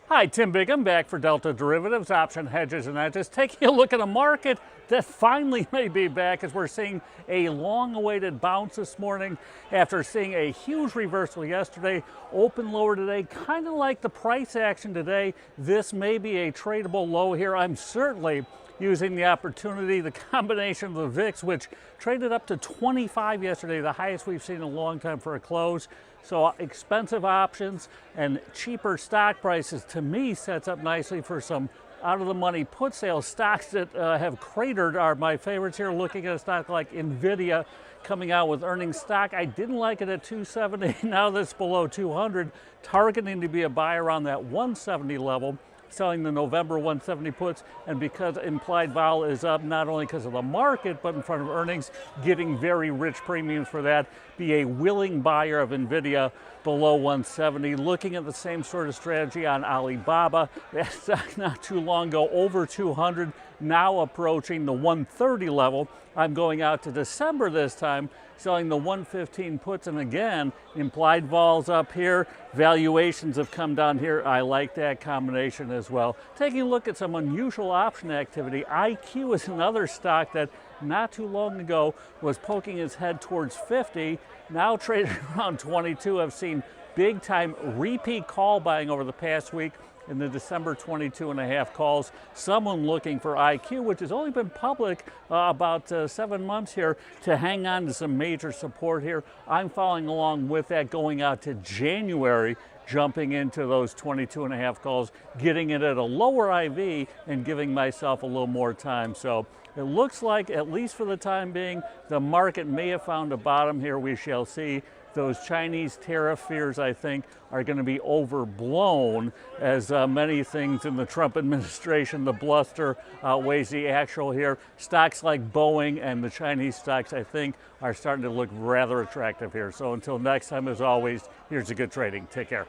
Hi, Tim Biggam back for Delta Derivatives, Option Hedges and Edges, taking a look at a market that finally may be back as we're seeing a long-awaited bounce this morning after seeing a huge reversal yesterday. Open lower today, kind of like the price action today. This may be a tradable low here. I'm certainly using the opportunity, the combination of the VIX, which traded up to 25 yesterday, the highest we've seen in a long time for a close. So expensive options and cheaper stock prices, to me, sets up nicely for some out-of-the-money put sales. Stocks that have cratered are my favorites here. Looking at a stock like NVIDIA coming out with earnings. Stock, I didn't like it at 270. Now that's below 200, targeting to be a buy around that 170 level. Selling the November 170 puts, and because implied vol is up not only because of the market but in front of earnings, getting very rich premiums for that. Be a willing buyer of NVIDIA below 170. Looking at the same sort of strategy on Alibaba. That stock not too long ago over 200, now approaching the 130 level. I'm going out to December this time, selling the 115 puts, and again, implied vols up here, valuations have come down here. I like that combination as well. Taking a look at some unusual option activity, IQ is another stock that not too long ago was poking its head towards 50, now trading around 22. I've seen big time repeat call buying over the past week in the December 22.5 calls. Someone looking for IQ, which has only been public about 7 months here, to hang on to some major support here. I'm following along with that, going out to January, jumping into those 22.5 calls, getting it at a lower IV and giving myself a little more time. So it looks like, at least for the time being, the market may have found a bottom here. We shall see. Those Chinese tariff fears, I think, are going to be overblown, as many things in the Trump administration, the bluster outweighs the actual here. Stocks like Boeing and the Chinese stocks, I think, are starting to look rather attractive here. So until next time, as always, here's a good trading. Take care.